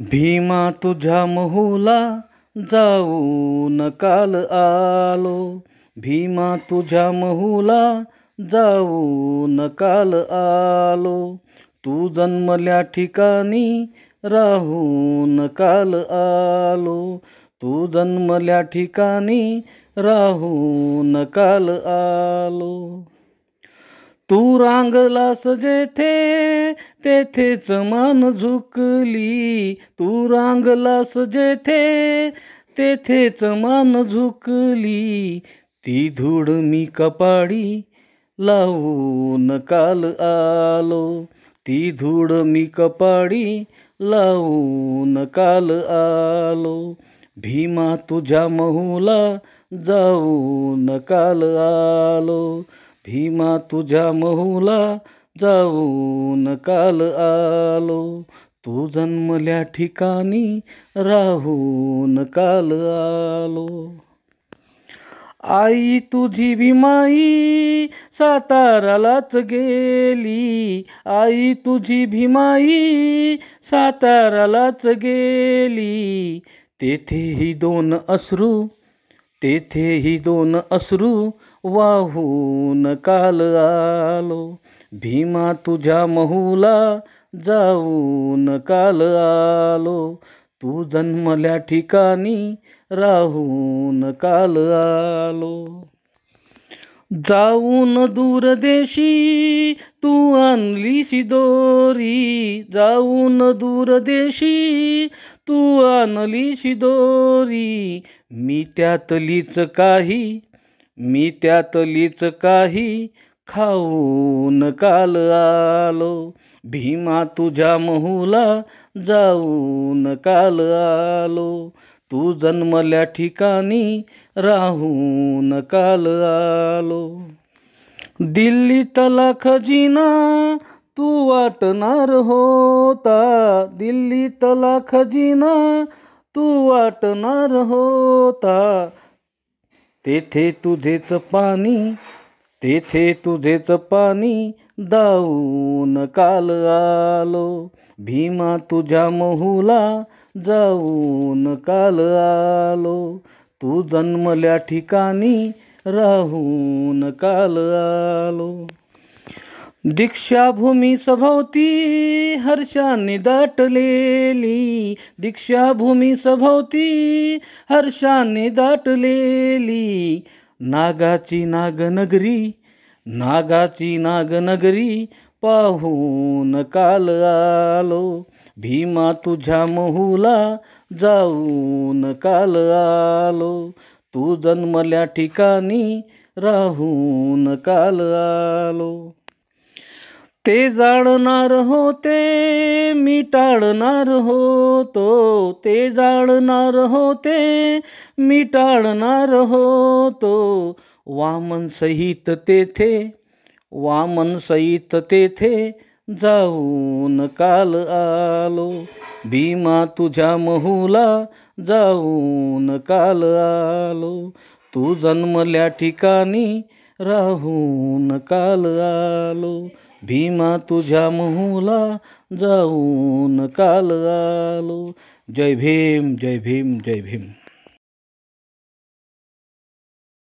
भीमा तुझ्या महूला जाऊन काल आलो. भीमा तुझ्या महूला जाऊन काल आलो. तू जन्मल्या ठिकाणी राहून काल आलो. तू जन्मल्या ठिकाणी राहून काल आलो. तू रांगलास जेथे तेथेच मान झुकली. तू रांगलास जेथे तेथेच मान झुकली. ती धूळ मी कपाळी लावून काल आलो. ती धूळ मी कपाळी लावून काल आलो. भीमा तुझ्या महूला जाऊन काल आलो. भीमा तुझ्या महूला जाऊन काल आलो. तू जन्मल्या ठिकाणी राहून काल आलो. आई तुझी भीमाई सातारालाच गेली. आई तुझी भीमाई सातारालाच गेली. तेथेही दोन अश्रू, तेथेही दोन अश्रू वाहून काल आलो. भीमा तुझ्या महूला जाऊन काल आलो. तू जन्मल्या ठिकाणी राहून काल आलो. जाऊन दूरदेशी तू आणलीशी दोरी. जाऊन दूरदेशी तू आणलीशी दोरी. मी त्यातलीच काही खाऊन काल आलो. भीमा तुझ्या महूला जाऊन काल आलो. तू जन्मल्या ठिकाणी राहून काल आलो. दिल्लीतला खजिना तू वाटणार होता. दिल्लीतला खजिना तू वाटणार होता. तेथे तुझेच पाणी दावून काल आलो. भीमा तुझ्या महूला जाऊन काल आलो. तू जन्मल्या ठिकाणी राहून काल आलो. दीक्षाभूमी सभोवती हर्षाने दाटलेली. दीक्षाभूमी सभोवती हर्षाने दाटलेली. नागाची नागनगरी पाहून काल आलो. भीमा तुझ्या महूला जाऊन काल आलो. तू जन्मल्या ठिकाणी राहून काल आलो. ते जाळणार होते मी टाळणार होतो. ते जाळणार होते मी टाळणार होतो. वामन सहित तेथे जाऊन काल आलो. भीमा तुझ्या महूला जाऊन काल आलो. तू जन्मल्या ठिकाणी राहून काल आलो. भीमा तुझ्या महूला जाऊन काल आलो. जय भीम, जय भीम, जय भीम.